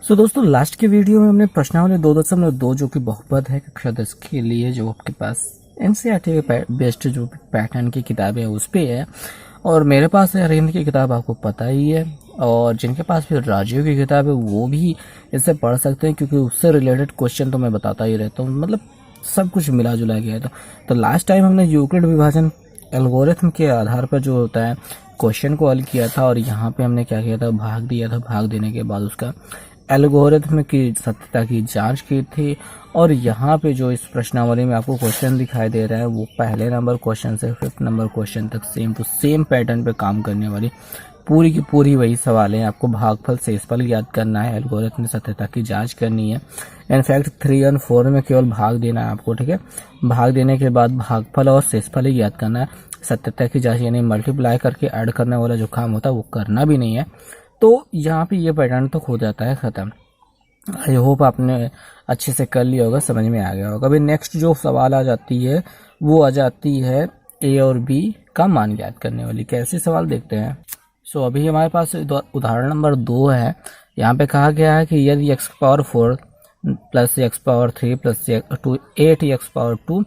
दोस्तों लास्ट के वीडियो में हमने प्रश्नावली 2.2 जो कि बहुपद है कक्षा 10 के लिए, जो आपके पास एनसीईआरटी बेस्ड जो पैटर्न की किताबें है उस पे है, और मेरे पास है अरविंद की किताब, आपको पता ही है। और जिनके पास फिर राजीव की किताब है वो भी इससे पढ़ सकते हैं, क्योंकि उससे रिलेटेड क्वेश्चन तो मैं बताता ही रहता हूँ, मतलब सब कुछ मिला जुला गया था। तो लास्ट टाइम हमने यूक्लिड विभाजन एल्गोरिथम के आधार पर जो होता है क्वेश्चन को हल किया था, और यहाँ पे हमने क्या किया था, भाग दिया था। भाग देने के बाद उसका एल्गोरिथम की सत्यता की जांच की थी। और यहाँ पे जो इस प्रश्नावली में आपको क्वेश्चन दिखाई दे रहा है वो पहले नंबर क्वेश्चन से 5th नंबर क्वेश्चन तक सेम टू सेम पैटर्न पे काम करने वाली पूरी की पूरी वही सवाल है। आपको भागफल शेषफल याद करना है, एल्गोरिथम में सत्यता की जांच करनी है। इनफैक्ट 3 और 4 में केवल भाग देना है आपको, ठीक है। भाग देने के बाद भागफल और शेषफल ही याद करना है। सत्यता की जांच यानी मल्टीप्लाई करके ऐड करने वाला जो काम होता है वो करना भी नहीं है। तो यहाँ पे ये पैटर्न तो हो जाता है खत्म। आई होप आपने अच्छे से कर लिया होगा, समझ में आ गया होगा। अभी नेक्स्ट जो सवाल आ जाती है वो आ जाती है ए और बी का मान ज्ञात करने वाली। कैसे सवाल देखते हैं। अभी हमारे पास उदाहरण नंबर 2 है। यहाँ पे कहा गया है कि यदि x power 4 plus x power 3 plus 8x power 2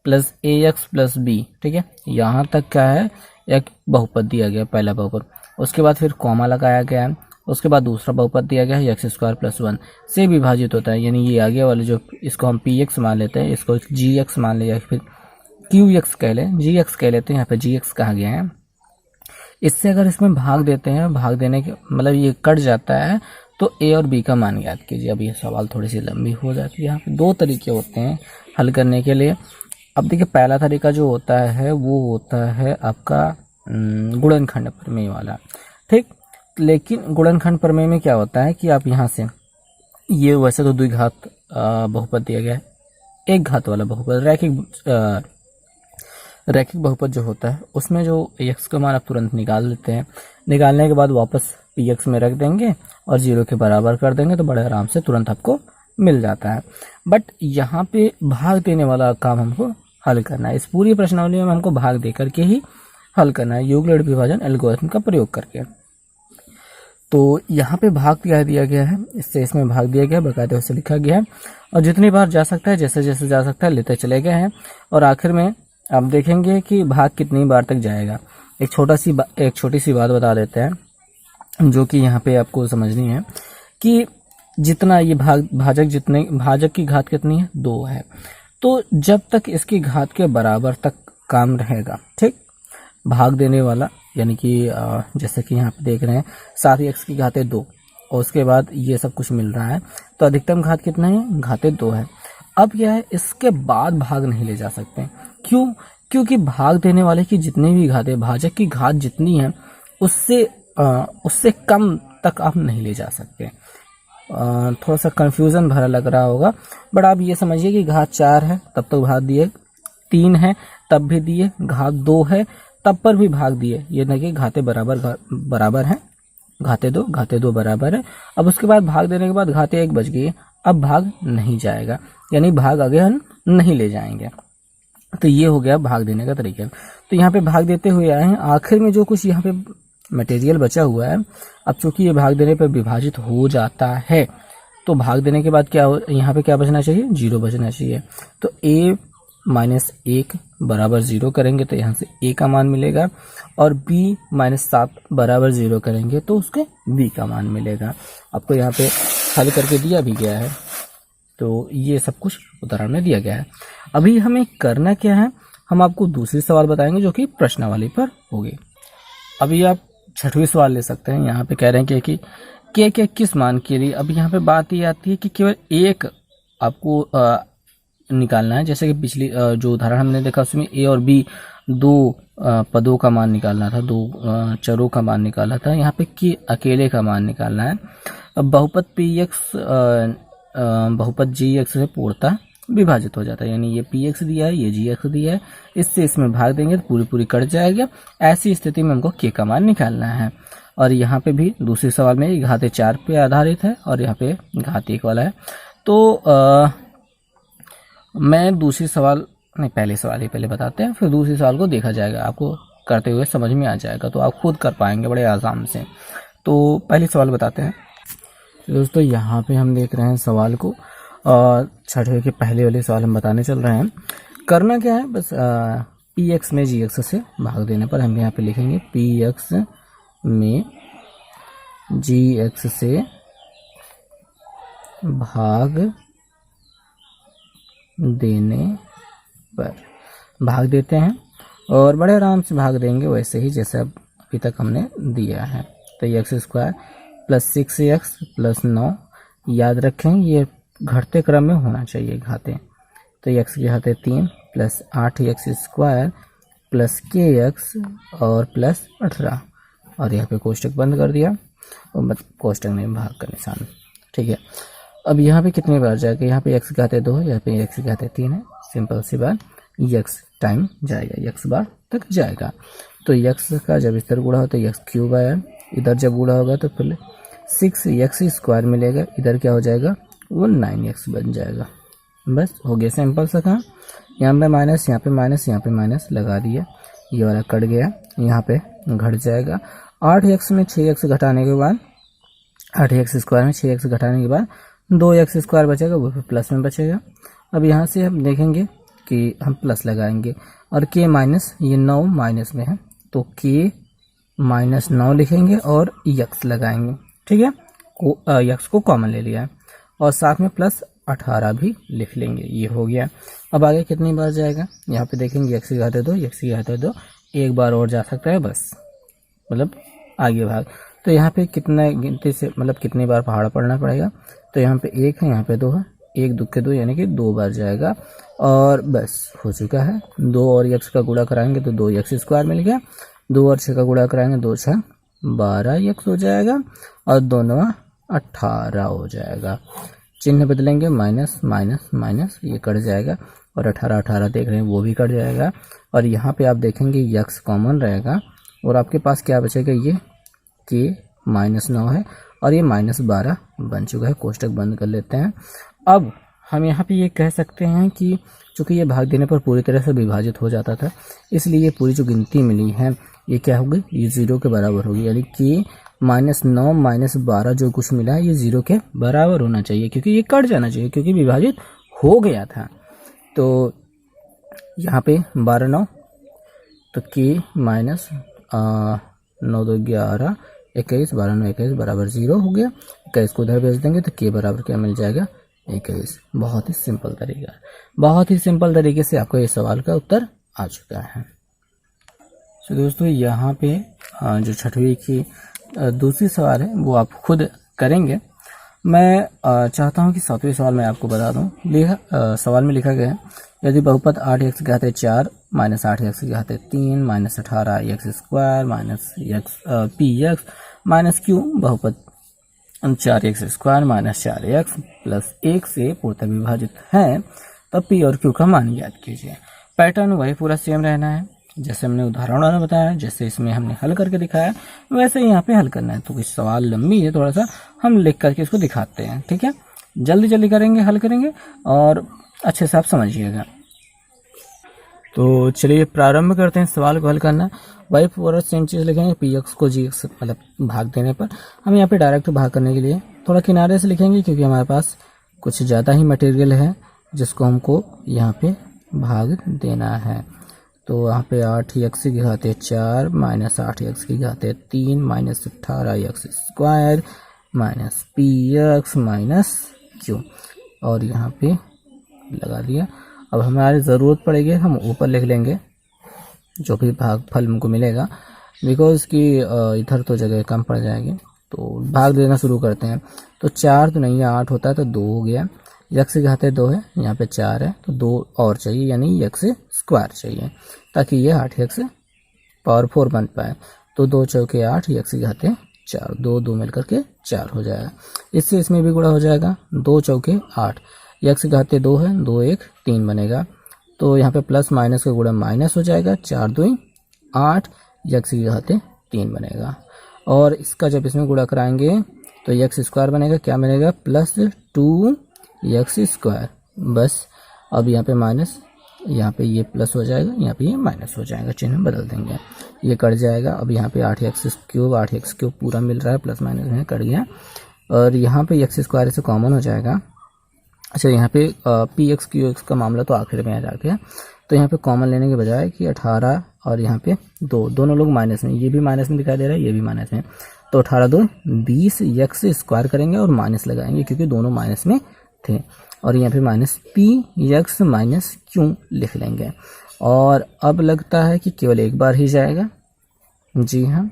plus ax plus b, ठीक है, यहाँ तक क्या है, एक बहुपद दिया गया, पहला बहुपद। उसके बाद फिर कॉमा लगाया गया है। उसके बाद दूसरा बहुपद दिया गया है x² प्लस 1 से विभाजित होता है, यानी ये आगे वाले जो इसको हम px मान लेते हैं, इसको gx मान लिया, फिर qx कह लें, gx कह लेते हैं, यहाँ पे gx कहा गया है। इससे अगर इसमें भाग देते हैं, भाग देने के मतलब ये कट जाता है, तो ए और बी का मान याद कीजिए। अब ये सवाल थोड़ी सी लंबी हो जाती है। यहाँ पे 2 तरीके होते हैं हल करने के लिए। अब देखिए पहला तरीका जो होता है वो होता है आपका गुणनखंड प्रमेय वाला, ठीक। लेकिन गुणनखंड प्रमेय में क्या होता है कि आप यहाँ से ये वैसे तो द्विघात बहुपद दिया गया है, एक घात वाला बहुपद, रैखिक बहुपद जो होता है उसमें जो x का मान आप तुरंत निकाल लेते हैं। निकालने के बाद वापस px में रख देंगे और 0 के बराबर कर देंगे, तो बड़े आराम से तुरंत आपको मिल जाता है। बट यहाँ पे भाग देने वाला काम हमको हल करना है। इस पूरी प्रश्नावली में हमको भाग दे करके ही हल करना है, यूक्लिड विभाजन एल्गोरिथम का प्रयोग करके। तो यहाँ पे भाग दिया गया है, इससे इसमें भाग दिया गया, बकायदे से लिखा गया है, और जितनी बार जा सकता है, जैसे जैसे जा सकता है लेते चले गए हैं। और आखिर में आप देखेंगे कि भाग कितनी बार तक जाएगा। एक छोटी सी बात बता देते हैं जो कि यहाँ पे आपको समझनी है कि जितना ये भाजक की घात कितनी है, 2 है। तो जब तक इसकी घात के बराबर तक काम रहेगा, ठीक, भाग देने वाला, यानी कि जैसे कि यहाँ पे देख रहे हैं 7x की घाते 2, और उसके बाद ये सब कुछ मिल रहा है, तो अधिकतम घात कितना है, घाते 2 है। अब यह है, इसके बाद भाग नहीं ले जा सकते। क्यों? क्योंकि भाग देने वाले की जितनी भी घात है, भाजक की घात जितनी है उससे कम तक आप नहीं ले जा सकते। थोड़ा सा कंफ्यूजन भरा लग रहा होगा, बट आप ये समझिए कि घात 4 है तब तक भाग दिए, 3 है तब भी दिए, घात 2 है तब पर भी भाग दिए। ये नहीं कि घाते बराबर है, घाते 2 बराबर है। अब उसके बाद भाग देने के बाद घाते 1 बच गई, अब भाग नहीं जाएगा, यानी भाग आगे हम नहीं ले जाएंगे। तो ये हो गया भाग देने का तरीका। तो यहाँ पे भाग देते हुए आए हैं, आखिर में जो कुछ यहाँ पे मटेरियल बचा हुआ है, अब चूंकि ये भाग देने पर विभाजित हो जाता है, तो भाग देने के बाद क्या यहाँ पे क्या बचना चाहिए, 0 बचना चाहिए। तो a माइनस 1 बराबर 0 करेंगे तो यहाँ से a का मान मिलेगा, और b माइनस 7 बराबर 0 करेंगे तो उसके b का मान मिलेगा। आपको यहाँ पे हल करके दिया भी गया है, तो ये सब कुछ उदाहरण में दिया गया है। अभी हमें करना क्या है, हम आपको दूसरी सवाल बताएंगे जो कि प्रश्नावली पर होगी। अभी आप 6वां सवाल ले सकते हैं। यहाँ पे कह रहे हैं कि के किस मान के लिए। अब यहाँ पे बात ये आती है कि केवल एक आपको निकालना है। जैसे कि पिछली जो उदाहरण हमने देखा उसमें ए और बी 2 पदों का मान निकालना था, 2 चरों का मान निकालना था। यहाँ पे के अकेले का मान निकालना है। अब बहुपद px बहुपद gx से पूर्णतः विभाजित हो जाता है, यानी ये px दिया है, ये gx दिया है, इससे इसमें भाग देंगे तो पूरी कट जाएगा। ऐसी स्थिति में हमको k का मान निकालना है। और यहाँ पे भी दूसरे सवाल में घाते 4 पे आधारित है और यहाँ पे घात 1 वाला है। तो मैं दूसरी सवाल नहीं, पहले सवाल ही पहले बताते हैं, फिर दूसरे सवाल को देखा जाएगा, आपको करते हुए समझ में आ जाएगा, तो आप खुद कर पाएंगे बड़े आराम से। तो पहले सवाल बताते हैं। तो दोस्तों यहाँ पे हम देख रहे हैं सवाल को, और छठे के पहले वाले सवाल हम बताने चल रहे हैं। करना क्या है, बस पी एक्स में जी एक्स से भाग देने पर हम यहाँ पे लिखेंगे पी एक्स में जी एक्स से भाग देने पर भाग देते हैं, और बड़े आराम से भाग देंगे वैसे ही जैसे अभी तक हमने दिया है। तो x square plus 6x plus 9, याद रखें ये घटते क्रम में होना चाहिए घाते। तो x के घाते 3 plus 8x square plus kx और प्लस 18, और यहाँ पे कोष्टक बंद कर दिया और कोष्टक में भाग का निशान। ठीक है, अब यहाँ पे कितनी बार जाएगा, यहाँ पे x घाते 2 है, यहाँ पे x घाते 3 है, सिंपल सी बात x टाइम जाएगा, x बार तक जाएगा। तो x का जब इस तरह गुणा हो तो x क्यूब आया, इधर जब गुणा होगा तो फिर 6x स्क्वायर मिलेगा, इधर क्या हो जाएगा वो 9x बन जाएगा। बस हो गया सिंपल सा काम। यहाँ पे माइनस, यहाँ पे माइनस, यहाँ पे माइनस लगा दिया, ये वाला कट गया, यहाँ पे घट जाएगा। 8x में 6x घटाने के बाद 8x स्क्वायर में 6x घटाने के बाद 2x स्क्वायर बचेगा, वो फिर प्लस में बचेगा। अब यहाँ से हम देखेंगे कि हम प्लस लगाएंगे, और k माइनस, ये 9 माइनस में है तो k माइनस 9 लिखेंगे और x लगाएंगे। ठीक है, x को कॉमन ले लिया है, और साथ में प्लस 18 भी लिख लेंगे, ये हो गया। अब आगे कितनी बार जाएगा, यहाँ पे देखेंगे x की घाते 2, x की घाते 2, एक बार और जा सकता है बस, मतलब आगे भाग। तो यहाँ पे कितना गिनती से मतलब कितनी बार पहाड़ पढ़ना पड़ेगा, तो यहाँ पे 1 है, यहाँ पे 2 है, 1 2 के 2 यानी कि 2 बार जाएगा, और बस हो चुका है। 2 और x का गुणा कराएंगे तो 2x स्क्वायर मिल गया, 2 और 6 का गुणा कराएंगे 2 6 12x हो जाएगा, और 2 9 18 हो जाएगा। चिन्ह बदलेंगे, माइनस माइनस माइनस, ये कट जाएगा, और 18 18 देख रहे हैं वो भी कट जाएगा, और यहाँ पे आप देखेंगे x कॉमन रहेगा, और आपके पास क्या बचेगा, ये k माइनस 9 है, और ये माइनस 12 बन चुका है। कोष्टक बंद कर लेते हैं। अब हम यहाँ पे ये कह सकते हैं कि चूँकि ये भाग देने पर पूरी तरह से विभाजित हो जाता था, इसलिए ये पूरी जो गिनती मिली है ये क्या होगी, ये 0 के बराबर होगी, यानी कि माइनस 9 माइनस 12 जो कुछ मिला है ये 0 के बराबर होना चाहिए, क्योंकि ये कट जाना चाहिए, क्योंकि विभाजित हो गया था। तो यहाँ पे 12 9 तो k माइनस 9 2 11 21, 12 9 21 बराबर 0 हो गया। 21 को उधर भेज देंगे तो k बराबर क्या मिल जाएगा, 21। बहुत ही सिंपल तरीका, बहुत ही सिंपल तरीके से आपको ये सवाल का उत्तर आ चुका है। तो दोस्तों यहाँ पे जो छठवीं की दूसरी सवाल है वो आप खुद करेंगे। मैं चाहता हूँ कि 7वें सवाल मैं आपको बता दूँ। सवाल में लिखा गया है, यदि बहुपद 8x के घाते 4 माइनस 8x के घाते 3 minus 18x square minus P x minus Q बहुपद 4x square minus 4x plus 1 से पूर्णतः विभाजित है, तब पी और क्यू का मान ज्ञात कीजिए। पैटर्न वही पूरा सेम रहना है, जैसे हमने उदाहरणों में बताया, जैसे इसमें हमने हल करके दिखाया वैसे ही यहाँ पे हल करना है। तो कुछ सवाल लंबी है, थोड़ा सा हम लिख करके इसको दिखाते हैं। ठीक है, जल्दी जल्दी करेंगे, हल करेंगे और अच्छे से आप समझिएगा। तो चलिए प्रारंभ करते हैं सवाल को हल करना। वही पूरा सेम चीज़ लिखेंगे, पी एक्स को जी एक्स मतलब भाग देने पर। हम यहाँ पे डायरेक्ट भाग करने के लिए थोड़ा किनारे से लिखेंगे, क्योंकि हमारे पास कुछ ज़्यादा ही मटेरियल है जिसको हमको यहाँ पे भाग देना है। तो यहाँ पे 8x की घाते 4 माइनस 8x की घाते 3 minus 18x square minus P x minus Q, और यहाँ पे लगा दिया। अब हमारी ज़रूरत पड़ेगी, हम ऊपर लिख लेंगे जो भी भाग फल हमको मिलेगा, बिकॉज कि इधर तो जगह कम पड़ जाएगी। तो भाग देना शुरू करते हैं। तो 4 तो नहीं है, 8 होता है तो 2 हो गया। x के घाते 2 है, यहाँ पे 4 है तो 2 और चाहिए, यानी x स्क्वायर चाहिए ताकि ये 8x पावर 4 बन पाए। तो 2 चौके 8, x के घाते 4, 2 2 मिलकर के 4 हो जाएगा। इससे इसमें भी गुणा हो जाएगा, 2 चौके 8, x के घाते 2 है, 2 1 3 बनेगा। तो यहाँ पे प्लस माइनस का गुणा माइनस हो जाएगा, 4 2 8, x के घाते 3 बनेगा। और इसका जब इसमें गुणा कराएंगे तो x स्क्वायर बनेगा, क्या बनेगा प्लस 2x स्क्वायर। बस अब यहाँ पे माइनस, यहाँ पे ये प्लस हो जाएगा, यहाँ पे ये माइनस हो जाएगा, चिन्ह बदल देंगे, ये कट जाएगा। अब यहाँ पे 8x क्यूब पूरा मिल रहा है, प्लस माइनस में कट गया। और यहाँ पे एक्स स्क्वायर से कॉमन हो जाएगा। अच्छा, यहाँ पे पी एक्स क्यू एक्स का मामला तो आखिर में आ जाएगा। तो यहाँ पे कॉमन लेने के बजाय कि 18 और यहाँ पे 2, दोनों लोग माइनस में, ये भी माइनस में दिखाई दे रहा है, ये भी माइनस में। तो 18 2 20 एक्स स्क्वायर करेंगे और माइनस लगाएंगे क्योंकि दोनों माइनस में थे। और यहाँ पे minus P x minus Q लिख लेंगे। और अब लगता है कि केवल एक बार ही जाएगा। जी हाँ,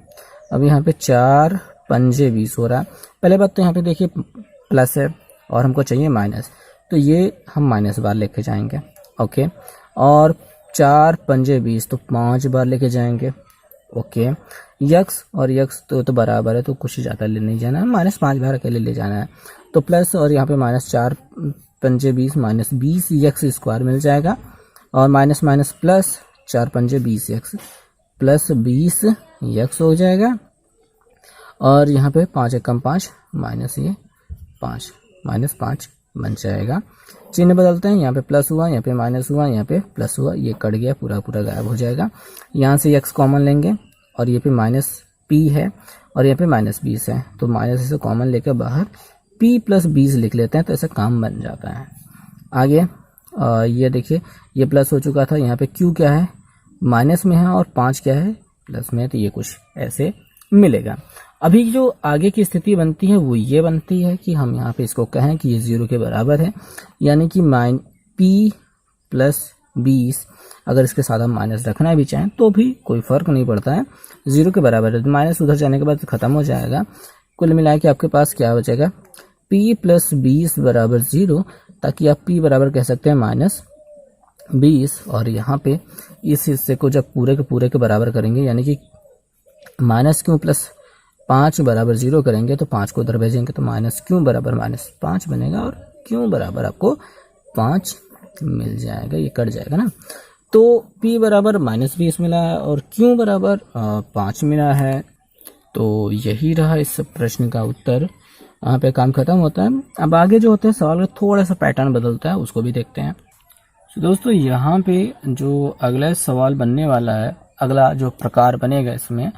अब यहाँ पे 4 पंजे 20 हो रहा है। पहले बात तो यहाँ पे देखिए प्लस है और हमको चाहिए माइनस, तो ये हम माइनस बार लेके जाएंगे। ओके, और 4 पंजे 20 तो 5 बार लेके जाएंगे। ओके, यक्स और यक्स तो बराबर है, तो कुछ ज़्यादा ले नहीं जाना है, -5 बार अकेले ले जाना है। तो प्लस और यहाँ पे -4 पंजे 20 माइनस 20 यक्स स्क्वायर मिल जाएगा। और माइनस माइनस प्लस 4 पंजे 20 यक्स प्लस 20 यक्स हो जाएगा। और यहाँ पे 5 एकम 5 माइनस ये 5 -5 बन जाएगा। चिन्ह बदलते हैं, यहाँ पे प्लस हुआ, यहाँ पे माइनस हुआ, यहाँ पे प्लस हुआ, ये कट गया, पूरा पूरा गायब हो जाएगा। यहाँ से x कॉमन लेंगे और ये पे माइनस p है और यहाँ पे -20 है, तो माइनस से कॉमन लेकर बाहर p + 20 लिख लेते हैं, तो ऐसा काम बन जाता है। आगे ये देखिए, ये प्लस हो चुका था, यहाँ पे q क्या है माइनस में है और 5 क्या है प्लस में है, तो ये कुछ ऐसे मिलेगा। अभी जो आगे की स्थिति बनती है वो ये बनती है कि हम यहाँ पे इसको कहें कि ये 0 के बराबर है, यानी कि p + 20, अगर इसके साथ हम माइनस रखना भी चाहें तो भी कोई फ़र्क नहीं पड़ता है, 0 के बराबर है। तो माइनस उधर जाने के बाद ख़त्म हो जाएगा। कुल मिला के आपके पास क्या बचेगा, p + 20 = 0, ताकि आप p बराबर कह सकते हैं -20। और यहाँ पे इस हिस्से को जब पूरे के बराबर करेंगे, यानी कि -q + 5 = 0 करेंगे, तो 5 को उधर भेजेंगे तो -q बराबर -5 बनेगा और q बराबर आपको 5 मिल जाएगा, ये कट जाएगा ना। तो p बराबर -20 मिला है और q बराबर 5 मिला है। तो यही रहा इस प्रश्न का उत्तर। यहाँ पे काम खत्म होता है। अब आगे जो होते हैं सवाल में थोड़ा सा पैटर्न बदलता है, उसको भी देखते हैं। तो दोस्तों यहाँ पे जो अगला सवाल बनने वाला है, अगला जो प्रकार बनेगा इसमें,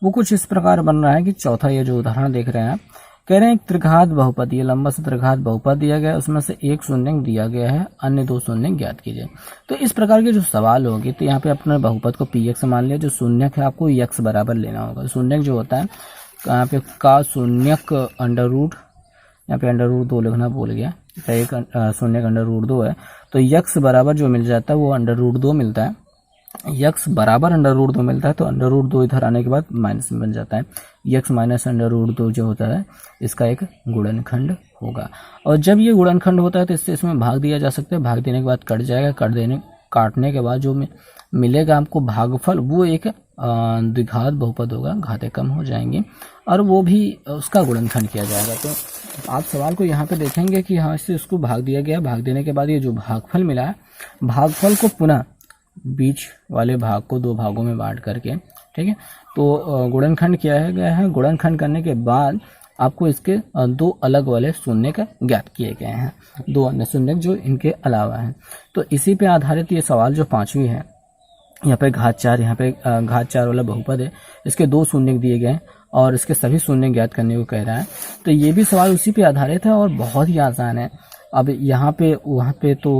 वो कुछ इस प्रकार बन रहा है कि चौथा ये जो उदाहरण देख रहे हैं, कह रहे हैं एक त्रिघात बहुपद, ये लंबा सा त्रिघात बहुपद दिया गया है, उसमें से एक शून्य दिया गया है, अन्य 2 शून्य ज्ञात कीजिए। तो इस प्रकार के जो सवाल होगी, तो यहाँ पे अपने बहुपद को px मान लिया, जो शून्य है आपको x बराबर लेना होगा। शून्य जो होता है यहाँ पे का शून्यक √ यहाँ पे √2 लिखना भूल गया, एक शून्यक √2 है, तो x बराबर जो मिल जाता है वो √2 मिलता है। x बराबर √2 मिलता है, तो √2 इधर आने के बाद माइनस में बन जाता है। x माइनस √2 जो होता है इसका एक गुणनखंड होगा। और जब ये गुणनखंड होता है तो इससे इसमें भाग दिया जा सकता है, भाग देने के बाद कट जाएगा, काटने के बाद जो मिलेगा आपको भागफल, वो एक द्विघात बहुपद होगा, घातें कम हो जाएंगी और वो भी उसका गुणनखंड किया जाएगा। तो आप सवाल को यहाँ पे देखेंगे कि हाँ इससे उसको भाग दिया गया, भाग देने के बाद ये जो भागफल मिला है, भागफल को पुनः बीच वाले भाग को 2 भागों में बांट करके, ठीक है, तो गुणनखंड किया गया है। गुणनखंड करने के बाद आपको इसके 2 अलग वाले शून्य का ज्ञात किए गए हैं, 2 अन्य शून्य जो इनके अलावा हैं। तो इसी पे आधारित ये सवाल जो 5वीं है, यहाँ पे घात 4, यहाँ पे घात 4 वाला बहुपद है, इसके 2 शून्य दिए गए और इसके सभी शून्य ज्ञात करने को कह रहा है। तो ये भी सवाल उसी पे आधारित है और बहुत ही आसान है। अब यहाँ पे वहाँ पे तो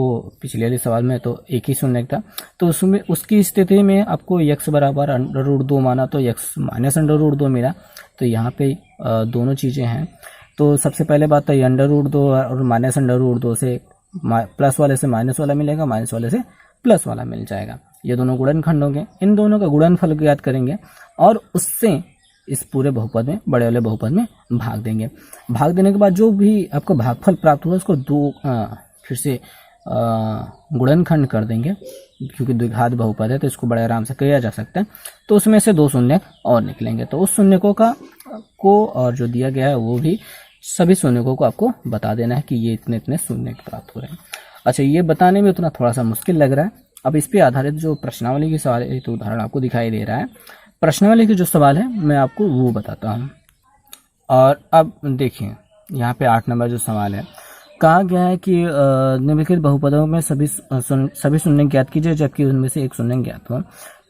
पिछले वाले सवाल में तो एक ही शून्य था, तो उसमें उसकी स्थिति में आपको x बराबर √2 माना, तो x माइनस √2 मिला। तो यहाँ पे दोनों चीज़ें हैं। तो सबसे पहले बात तो ये √2 और माइनस √2 से प्लस वाले से माइनस वाला मिलेगा, माइनस वाले से प्लस वाला मिल जाएगा। ये दोनों गुणनखंड होंगे, इन दोनों का गुणनफल ज्ञात करेंगे और उससे इस पूरे बहुपद में, बड़े वाले बहुपद में भाग देंगे। भाग देने के बाद जो भी आपको भागफल प्राप्त हुआ उसको फिर से गुणनखंड कर देंगे, क्योंकि द्विघात बहुपद है तो इसको बड़े आराम से किया जा सकता है। तो उसमें से 2 शून्य और निकलेंगे, तो उस शून्यकों को और जो दिया गया है वो भी सभी शून्यकों को आपको बता देना है कि ये इतने इतने शून्य प्राप्त हो रहे हैं। अच्छा, ये बताने में उतना थोड़ा सा मुश्किल लग रहा है। अब इस पे आधारित जो प्रश्नावली की सवाल तो उदाहरण आपको दिखाई दे रहा है, प्रश्नावली के जो सवाल है मैं आपको वो बताता हूँ। और अब देखिए यहाँ पे 8 नंबर जो सवाल है, कहा गया है कि निम्नलिखित बहुपदों में सभी शून्य ज्ञात कीजिए जबकि उनमें से एक शून्य ज्ञात हो।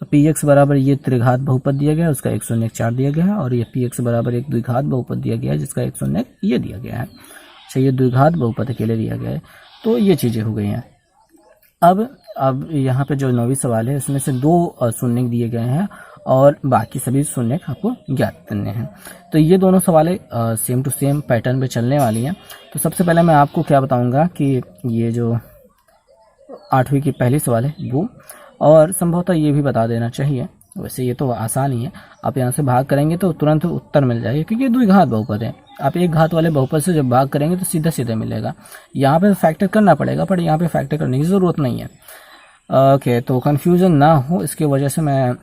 पी एक्स बराबर ये त्रिघात बहुपद दिया गया है, उसका एक शून्य 4 दिया गया है, और ये पी एक्स बराबर एक द्विघात बहुपद दिया गया है जिसका एक शून्य ये दिया गया है। अच्छा, ये द्विघात बहुपद के लिए दिया गया है। तो ये चीज़ें हो गई हैं। अब यहाँ पे जो 9वीं सवाल है उसमें से 2 शून्य दिए गए हैं और बाकी सभी शून्य आपको ज्ञात करने हैं। तो ये दोनों सवालें सेम टू सेम पैटर्न पे चलने वाली हैं। तो सबसे पहले मैं आपको क्या बताऊंगा कि ये जो 8वीं की पहली सवाल है वो, और संभवतः ये भी बता देना चाहिए, वैसे ये तो आसान ही है, आप यहाँ से भाग करेंगे तो तुरंत उत्तर मिल जाएगा क्योंकि ये द्विघात बहुपद है। आप एक घात वाले बहुपद से जब भाग करेंगे तो सीधा सीधा मिलेगा। यहाँ पे फैक्टर करना पड़ेगा पर यहाँ पे फैक्टर करने की ज़रूरत नहीं है। ओके, तो कन्फ्यूजन ना हो इसकी वजह से मैं,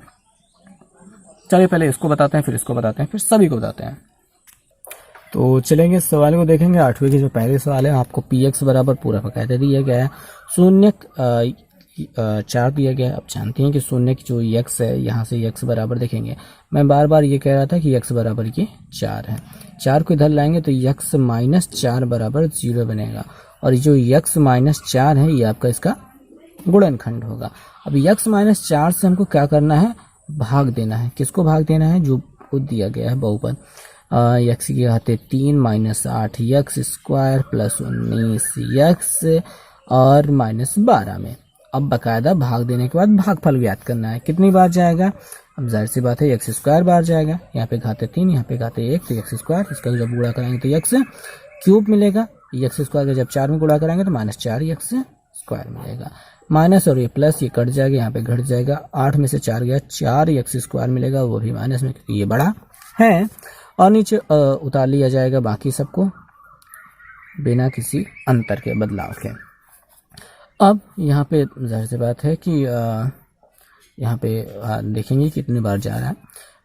चलिए पहले इसको बताते हैं फिर इसको बताते हैं फिर सभी को बताते हैं। तो चलेंगे इस सवाल को देखेंगे। 8वीं की जो पहले सवाल है आपको पी एक्स बराबर पूरा बकायदा दिया गया है, शून्य 4 दिया गया है। अब जानते हैं कि शून्य की जो यक्स है यहाँ से यक्स बराबर देखेंगे, मैं बार बार ये कह रहा था कि यक्स बराबर ये 4 है। 4 को इधर लाएंगे तो यक्स माइनस 4 बराबर 0 बनेगा, और जो यक्स माइनस 4 है ये आपका इसका गुणनखंड होगा। अब यक्स माइनस 4 से हमको क्या करना है, भाग देना है। किसको भाग देना है, जो दिया गया है बहुपद। यक्स की घाते 3 minus 8 x square plus 19 x और माइनस 12 में। अब बकायदा भाग देने के बाद भागफल ज्ञात करना है, कितनी बार जाएगा। अब जाहिर सी बात है एक्स स्क्वायर बार जाएगा, यहाँ पे घाते 3 यहाँ पे घाते 1 तो एक्स स्क्वायर, इसका जब गुणा कराएंगे तो एक्स क्यूब मिलेगा। एक्स स्क्वायर का जब 4 में गुणा कराएंगे तो माइनस 4 एक्स स्क्वायर मिलेगा। माइनस और ये प्लस ये कट जाएगा, यहाँ पे घट जाएगा। 8 में से 4 गया, 4 एक्स स्क्वायर मिलेगा, वो भी माइनस में क्योंकि ये बड़ा है। और नीचे उतार लिया जाएगा बाकी सबको बिना किसी अंतर के, बदलाव के। अब यहाँ पे जाहिर सी बात है कि यहाँ पे देखेंगे कितनी बार जा रहा है।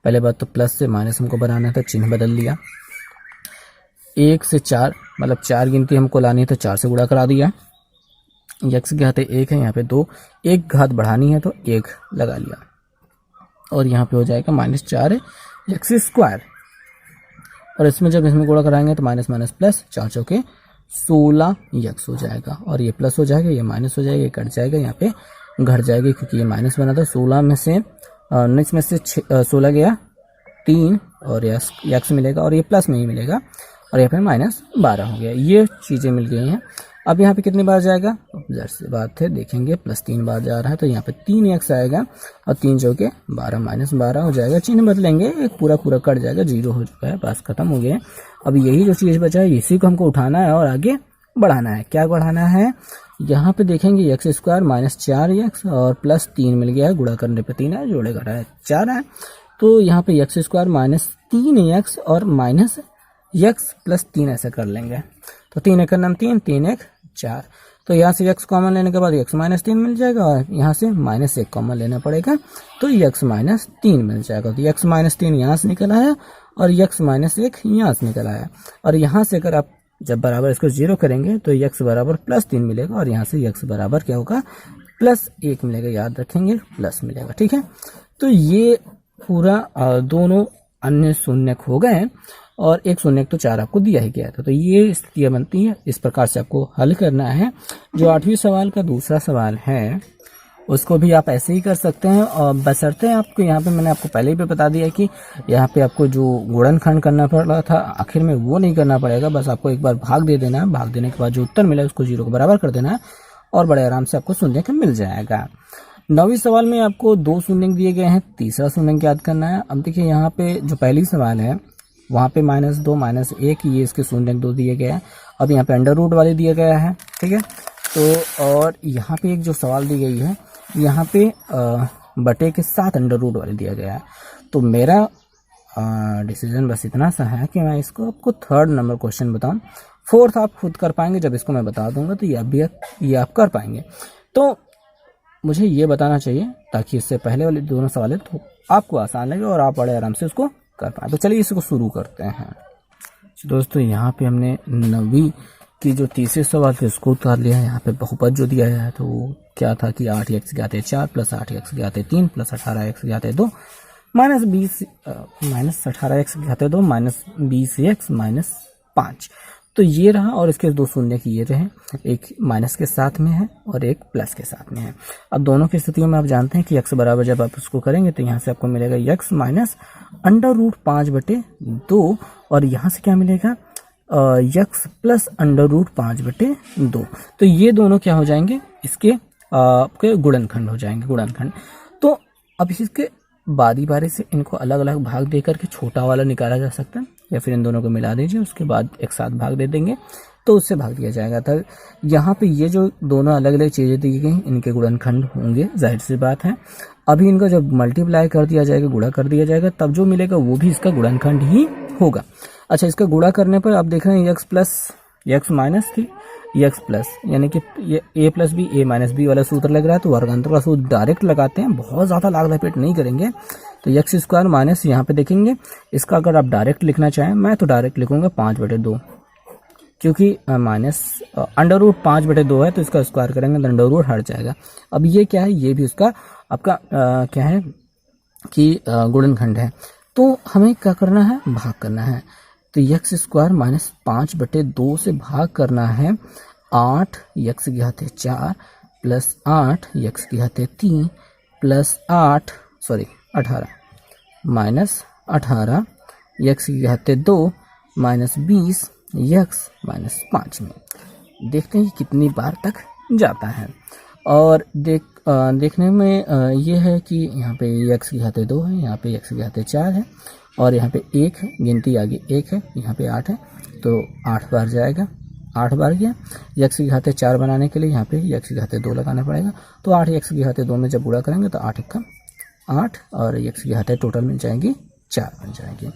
पहले बात तो प्लस से माइनस हमको बनाना था, चिन्ह बदल लिया। 1 से 4 मतलब 4 गिनती हमको लानी है तो 4 से गुणा करा दिया। यक्स के घाते 1 है, यहाँ पे 2, 1 घात बढ़ानी है तो 1 लगा लिया, और यहाँ पे हो जाएगा माइनस 4 यक्स स्क्वायर। और इसमें जब इसमें गुणा कराएंगे तो माइनस माइनस प्लस, 4 चौके 16 यक्स हो जाएगा, और ये प्लस हो जाएगा, ये माइनस हो जाएगा, ये कट जाएगा, यहाँ पे घट जाएगा क्योंकि ये माइनस बना था। 16 में से 19 में से 16 गया 3 और यक्स मिलेगा, और ये प्लस में ही मिलेगा, और यहाँ पे माइनस 12 हो गया। ये चीज़ें मिल गई हैं। अब यहाँ पे कितनी बार जाएगा, जैसे से बात है देखेंगे, प्लस 3 बार जा रहा है तो यहाँ पे 3 एक्स आएगा, और 3 चौके 12 माइनस 12 हो जाएगा। चिन्ह बदलेंगे, एक पूरा पूरा कट जाएगा, 0 हो चुका है, बस खत्म हो गया। अब यही जो चीज़ बचा है इसी को हमको उठाना है और आगे बढ़ाना है। क्या बढ़ाना है, यहाँ पे देखेंगे एक्स स्क्वायर माइनस 4 एक्स और प्लस 3 मिल गया है, गुणा करने पे 3 है, जोड़े घटा है 4 है, तो यहाँ पे एक्स स्क्वायर माइनस 3 एक्स और माइनस एक्स प्लस 3 ऐसे कर लेंगे। तो 3 एक नाम 3, 3 एक 4, तो यहाँ से x कॉमन लेने के बाद x माइनस 3 मिल जाएगा, और यहाँ से माइनस 1 कॉमन लेना पड़ेगा तो x माइनस 3 मिल जाएगा। तो x माइनस 3 यहाँ से निकल आया और x माइनस 1 यहाँ से निकल आया, और यहाँ से अगर आप जब बराबर इसको 0 करेंगे तो x बराबर प्लस 3 मिलेगा, और यहाँ से x बराबर क्या होगा, प्लस 1 मिलेगा, याद रखेंगे प्लस मिलेगा। ठीक है, तो ये पूरा दोनों अन्य शून्य हो गए, और एक शून्य तो 4 आपको दिया ही गया था। तो ये स्थितियाँ बनती हैं, इस प्रकार से आपको हल करना है। जो 8वीं सवाल का दूसरा सवाल है उसको भी आप ऐसे ही कर सकते हैं, और बशर्ते आपको यहाँ पे मैंने आपको पहले ही बता दिया कि यहाँ पे आपको जो गुणनखंड करना पड़ रहा था आखिर में वो नहीं करना पड़ेगा, बस आपको एक बार भाग दे देना है। भाग देने के बाद जो उत्तर मिला उसको 0 को बराबर कर देना है, और बड़े आराम से आपको शून्य का मिल जाएगा। 9वीं सवाल में आपको 2 शून्य दिए गए हैं, तीसरा शून्य याद करना है। अब देखिए यहाँ पे जो पहली सवाल है वहाँ पे -2 -1 ये इसके शून्य 2 दिए गए हैं। अब यहाँ पे अंडर रूट वाले दिया गया है। ठीक है, तो और यहाँ पे एक जो सवाल दी गई है यहाँ पे बटे के साथ अंडर रूट वाले दिया गया है। तो मेरा डिसीजन बस इतना सा है कि मैं इसको आपको 3rd नंबर क्वेश्चन बताऊं। 4th आप खुद कर पाएंगे, जब इसको मैं बता दूंगा तो ये आप कर पाएंगे। तो मुझे ये बताना चाहिए ताकि इससे पहले वाले दोनों सवाल है तो आपको आसान लगे और आप बड़े आराम से उसको कर पाए। तो चलिए इसको शुरू करते हैं। दोस्तों यहाँ पे हमने 9वीं की जो तीसरे सवाल थे उसको उतार लिया है। यहाँ पे बहुपद जो दिया है तो वो क्या था कि 8x ज्ञात है 4 प्लस 8x ज्ञात है 3 प्लस 18x ज्ञात है 2 माइनस 18x ज्ञात है 2 माइनस 20x माइनस 5। तो ये रहा और इसके दो शून्य की ये रहे, एक माइनस के साथ में है और एक प्लस के साथ में है। अब दोनों की स्थितियों में आप जानते हैं कि x बराबर जब आप उसको करेंगे तो यहाँ से आपको मिलेगा x माइनस √5/2 और यहाँ से क्या मिलेगा x प्लस √5/2। तो ये दोनों क्या हो जाएंगे, इसके आपके गुणनखंड हो जाएंगे, गुणनखंड। तो अब इसके बारी बारी से इनको अलग अलग भाग दे करके छोटा वाला निकाला जा सकता है, या फिर इन दोनों को मिला दीजिए, उसके बाद एक साथ भाग दे देंगे तो उससे भाग दिया जाएगा। तो यहाँ पे ये जो दोनों अलग अलग चीज़ें दी गई इनके गुणनखंड होंगे, जाहिर सी बात है। अभी इनका जब मल्टीप्लाई कर दिया जाएगा, गुणा कर दिया जाएगा, तब जो मिलेगा वो भी इसका गुणनखंड ही होगा। अच्छा, इसका गुणा करने पर आप देख रहे हैं x प्लस x माइनस थी x प्लस, यानी कि ये a plus B a minus B वाला सूत्र लग रहा है, तो वर्गांतर का सूत्र डायरेक्ट लगाते हैं, बहुत ज़्यादा लाग लपेट नहीं करेंगे। तो x स्क्वायर माइनस यहाँ पे देखेंगे, इसका अगर आप डायरेक्ट लिखना चाहें, मैं तो डायरेक्ट लिखूंगा 5/2, क्योंकि माइनस √5/2 है, तो इसका स्क्वायर करेंगे तो अंडर रूट हट जाएगा। अब ये क्या है, ये भी उसका आपका क्या है कि गुणनखंड है। तो हमें क्या करना है, भाग करना है। तो x स्क्वायर माइनस 5/2 से भाग करना है 8x⁴ plus 8x⁴ plus 18 minus 18x⁴ minus 20x minus 5 में देखते हैं कितनी बार तक जाता है। और देखने में ये है कि यहाँ पे x⁴ है, यहाँ पे x⁴ है और यहाँ पे 1 है, गिनती आगे 1 है, यहाँ पे 8 है, तो 8 बार जाएगा, 8 बार गया। x⁴ बनाने के लिए यहाँ पे x⁴ लगाना पड़ेगा, तो 8x⁴ में जब गुणा करेंगे तो 8 × 8 और x⁴ टोटल मिल जाएगी 4 बन जाएगी।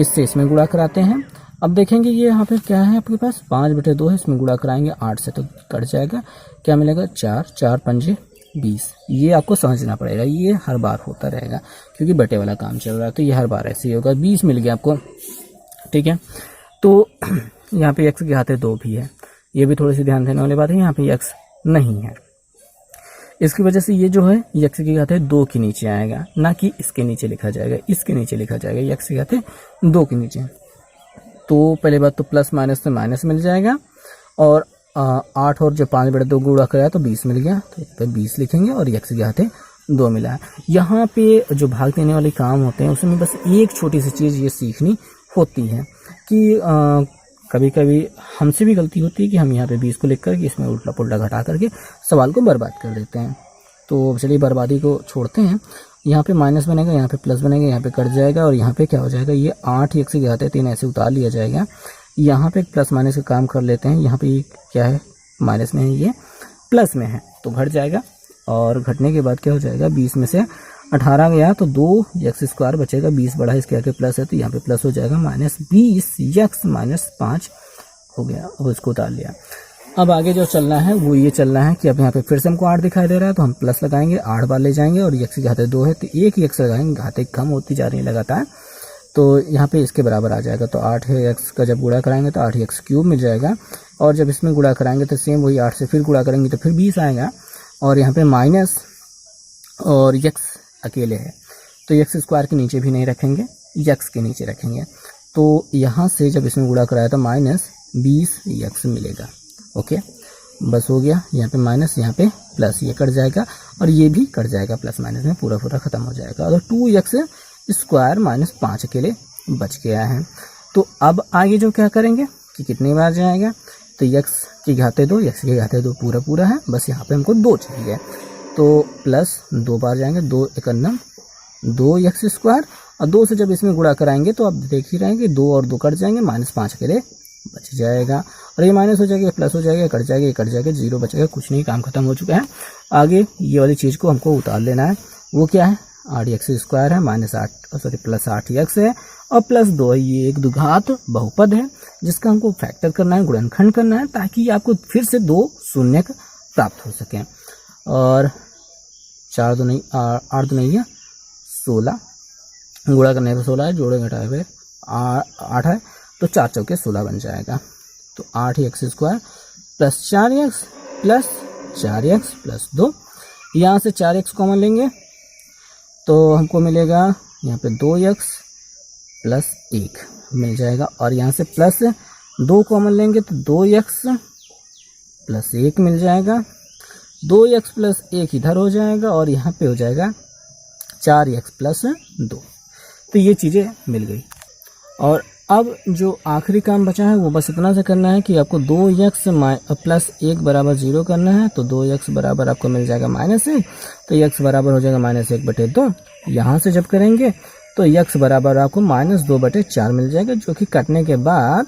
इससे इसमें गुणा कराते हैं। अब देखेंगे ये यहाँ पे क्या है आपके पास 5/2 है, इसमें गुणा कराएंगे 8 से तो कट जाएगा, क्या मिलेगा 4, 4 पंजे 20। ये आपको समझना पड़ेगा, ये हर बार होता रहेगा क्योंकि बटे वाला काम चल रहा है, तो ये हर बार ऐसे ही होगा। 20 मिल गया आपको, ठीक है। तो यहाँ पे x⁴ भी है, ये भी थोड़ी सी ध्यान देने वाली बात है, यहाँ पे x नहीं है, इसकी वजह से ये जो है x⁴ के नीचे आएगा, ना कि इसके नीचे लिखा जाएगा, इसके नीचे लिखा जाएगा, x⁴ के नीचे। तो पहले बात तो प्लस माइनस से माइनस मिल जाएगा, और 8 और जो 5/2 गुणा कराया तो 20 मिल गया, तो इस पर 20 लिखेंगे और x⁴ मिला है। यहाँ पे जो भाग देने वाले काम होते हैं उसमें बस एक छोटी सी चीज़ ये सीखनी होती है कि कभी कभी हमसे भी गलती होती है कि हम यहाँ पे 20 को लिख करके इसमें उल्टा पुल्टा घटा करके सवाल को बर्बाद कर देते हैं। तो चलिए बर्बादी को छोड़ते हैं, यहाँ पे माइनस बनेगा, यहाँ पे प्लस बनेगा, यहाँ पे कट जाएगा और यहाँ पे क्या हो जाएगा, ये 8x⁴ ऐसे उतार लिया जाएगा। यहाँ पे प्लस माइनस का काम कर लेते हैं, यहाँ पे क्या है माइनस में है, ये प्लस में है, तो घट जाएगा और घटने के बाद क्या हो जाएगा, 20 में से 18 गया तो 2x² बचेगा, 20 बढ़ा इसके आगे प्लस है तो यहाँ पे प्लस हो जाएगा, माइनस 20x माइनस 5 हो गया। अब इसको उतार लिया। अब आगे जो चलना है वो ये चलना है कि अब यहाँ पे फिर से हमको 8 दिखाई दे रहा है तो हम प्लस लगाएंगे, 8 बार ले जाएंगे और x⁴ है तो एक ही x लगाएंगे, घातें कम होती जा रही है लगातार, तो यहाँ पे इसके बराबर आ जाएगा। तो 8x का जब गुणा कराएंगे तो 8x³ मिल जाएगा, और जब इसमें गुणा कराएंगे तो सेम वही 8 से फिर गुणा करेंगे तो फिर 20 आएगा, और यहाँ पे माइनस और x अकेले है तो x² के नीचे भी नहीं रखेंगे, x के नीचे रखेंगे। तो यहाँ से जब इसमें गुणा कराया तो माइनस 20x मिलेगा। ओके, बस हो गया, यहाँ पे माइनस, यहाँ पे प्लस, ये कट जाएगा और ये भी कट जाएगा, प्लस माइनस में पूरा पूरा खत्म हो जाएगा, और 2x² माइनस 5 अकेले बच गया है। तो अब आगे जो क्या करेंगे कि कितनी बार जाएगा, तो x⁴ पूरा पूरा है, बस यहाँ पे हमको 2 चाहिए, तो प्लस 2 बार जाएंगे, 2 × 9 2x², और 2 से जब इसमें गुणा कराएंगे तो आप देख ही रहेंगे 2 और 2 कट जाएंगे, माइनस 5 अकेले बच जाएगा, और ये माइनस हो जाएगा, प्लस हो जाएगा, कट जाएगा, ये कट जाएगा, 0 बचेगा, कुछ नहीं, काम खत्म हो चुका है। आगे ये वाली चीज़ को हमको उतार लेना है, वो क्या है, 8x² है, प्लस 8x है और प्लस 2 है, ये एक द्विघात बहुपद है जिसका हमको फैक्टर करना है, गुणनखंड करना है, ताकि आपको फिर से 2 शून्य प्राप्त हो सके। और 8 2 नहीं है 16, गुणा करने पर 16 है, जोड़े घटाए हुए 8 है, तो 4 चौके 16 बन जाएगा। तो 8x² plus 4x plus 4x plus 2, यहाँ से 4x कॉमन लेंगे तो हमको मिलेगा यहाँ पे 2x प्लस 1 मिल जाएगा, और यहाँ से प्लस 2 कॉमन लेंगे तो 2x प्लस 1 मिल जाएगा, 2x प्लस 1 इधर हो जाएगा और यहाँ पे हो जाएगा 4x प्लस 2। तो ये चीज़ें मिल गई। और अब जो आखिरी काम बचा है वो बस इतना से करना है कि आपको 2x प्लस 1 बराबर 0 करना है। तो 2x बराबर आपको मिल जाएगा -1, तो x बराबर हो जाएगा -1/2। यहाँ से जब करेंगे तो x बराबर आपको -2/4 मिल जाएगा, जो कि काटने के बाद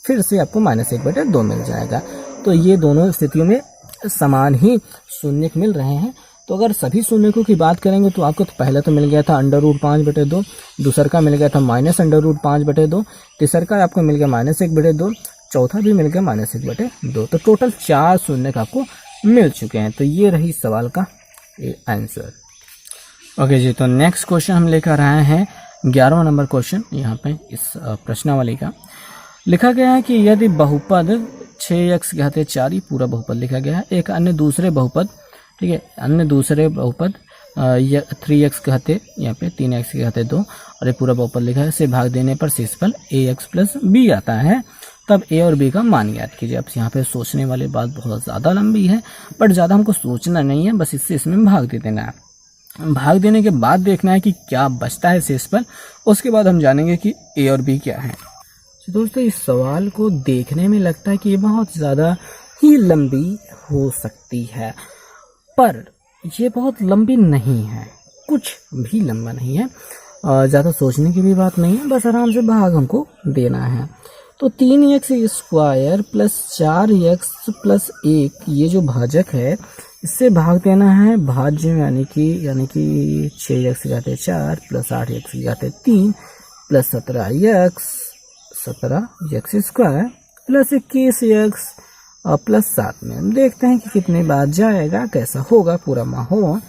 फिर से आपको -1/2 मिल जाएगा। तो ये दोनों स्थितियों में समान ही शून्य मिल रहे हैं। तो अगर सभी शून्यकों की बात करेंगे तो आपको तो पहले तो मिल गया था √5/2, दूसर का मिल गया था -√5/2, तीसर का आपको मिल गया -1/2, चौथा भी मिल गया -1/2। तो टोटल 4 शून्यक आपको मिल चुके हैं। तो ये रही सवाल का आंसर। ओके जी, तो नेक्स्ट क्वेश्चन हम लेकर आए हैं 11वां नंबर क्वेश्चन। यहाँ पे इस प्रश्नावली का लिखा गया है कि यदि बहुपद 6x घाते 4 पूरा बहुपद लिखा गया है, एक अन्य दूसरे बहुपद, ठीक है, अन्य दूसरे बहुपद 3x घाते यहाँ पे 3x घाते 2 और ये पूरा बहुपद लिखा है, से भाग देने पर शेषफल ax प्लस b आता है, तब a और b का मान ज्ञात कीजिए। अब यहाँ पे सोचने वाली बात बहुत ज़्यादा लंबी है, बट ज़्यादा हमको सोचना नहीं है, बस इससे इसमें भाग दे देना है। भाग देने के बाद देखना है कि क्या बचता है शेषफल, उसके बाद हम जानेंगे कि a और b क्या है। तो दोस्तों, इस सवाल को देखने में लगता है कि ये बहुत ज़्यादा ही लंबी हो सकती है, पर ये बहुत लंबी नहीं है, कुछ भी लंबा नहीं है, ज़्यादा सोचने की भी बात नहीं है, बस आराम से भाग हमको देना है। तो 3x² प्लस 4x प्लस 1 ये जो भाजक है, इससे भाग देना है भाज्य, यानी कि 6x घाते 4 plus 8x घाते 3 plus 17x² plus 21x plus 7 में। देखते हैं कि कितने बार जाएगा, कैसा होगा पूरा माहौल।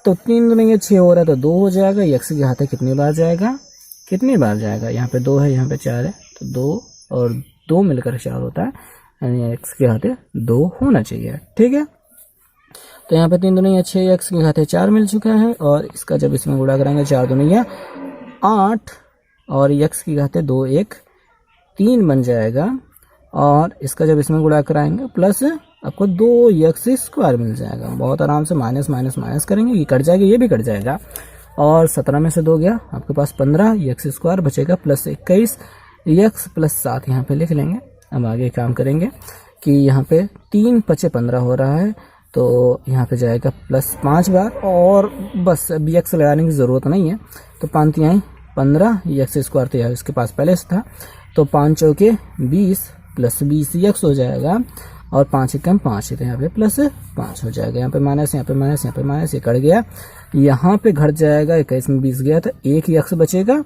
तो 3 दूनी 6 हो रहा है तो 2 हो जाएगा। x के घाते कितनी बार जाएगा, यहाँ पे 2 है, यहाँ पे 4 है, तो 2 और 2 मिलकर 4 होता है, यानी x के घाते 2 होना चाहिए, ठीक है। तो यहाँ पे 3 दूनी 6, x के घाते 4 मिल चुका है, और इसका जब इसमें गुणा करेंगे 4 दूनी 8 और x की घाते 2 1 3 बन जाएगा, और इसका जब इसमें गुणा कराएंगे प्लस आपको 2x² मिल जाएगा। बहुत आराम से माइनस माइनस माइनस करेंगे, ये कट जाएगा, ये भी कट जाएगा, और 17 में से 2 गया, आपके पास 15 x² बचेगा प्लस 21 x प्लस 7 यहाँ पे लिख लेंगे। अब आगे काम करेंगे कि यहाँ पे 3 × 5 = 15 हो रहा है, तो यहाँ पे जाएगा प्लस 5 बार, और बस अभी x लगाने की ज़रूरत नहीं है। तो 5 × 15 x² तो यहाँ इसके पास पहले से था, तो 5 × 20 प्लस 20x हो जाएगा, और 5 × 5 है, तो यहाँ पे प्लस 5 हो जाएगा। यहाँ पे माइनस, यहाँ पे माइनस, यहाँ पे माइनस, ये कट गया, यहाँ पे घट जाएगा, 21 में 20 गया तो 1 x बचेगा,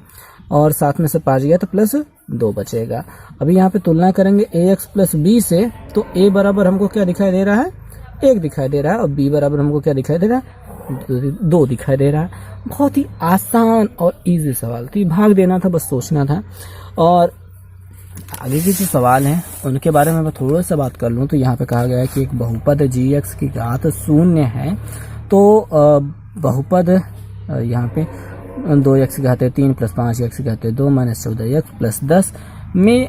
और 7 में से 5 गया तो प्लस 2 बचेगा। अभी यहाँ पे तुलना करेंगे ax प्लस b से, तो a बराबर हमको क्या दिखाई दे रहा है, 1 दिखाई दे रहा है, और b बराबर हमको क्या दिखाई दे रहा है, 2 दिखाई दे रहा है। बहुत ही आसान और ईजी सवाल थी, भाग देना था, बस सोचना था। और आगे के जो सवाल हैं उनके बारे में मैं थोड़ा सा बात कर लूँ, तो यहाँ पे कहा गया है कि एक बहुपद gx की घात 0 है, तो बहुपद यहाँ पे 2x घाते 3 plus 5x घाते 2 minus 14x plus 10 में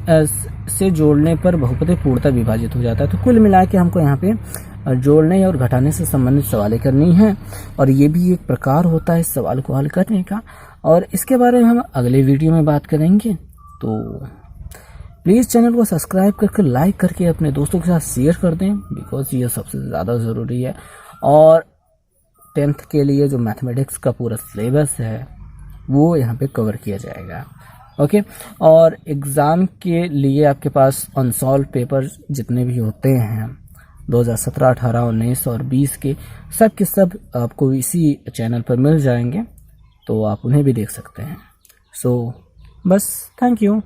से जोड़ने पर बहुपद पूर्णतः विभाजित हो जाता है। तो कुल मिला के हमको यहाँ पे जोड़ने और घटाने से संबंधित सवालें करनी है, और ये भी एक प्रकार होता है इस सवाल को हल करने का, और इसके बारे में हम अगले वीडियो में बात करेंगे। तो प्लीज़ चैनल को सब्सक्राइब करके लाइक करके अपने दोस्तों के साथ शेयर कर दें, बिकॉज ये सबसे ज़्यादा ज़रूरी है। और 10th के लिए जो मैथमेटिक्स का पूरा सिलेबस है वो यहाँ पे कवर किया जाएगा, ओके। और एग्ज़ाम के लिए आपके पास अनसॉल्व पेपर जितने भी होते हैं 2017, 18, 19 और 20 के सब आपको इसी चैनल पर मिल जाएंगे, तो आप उन्हें भी देख सकते हैं। सो बस, थैंक यू।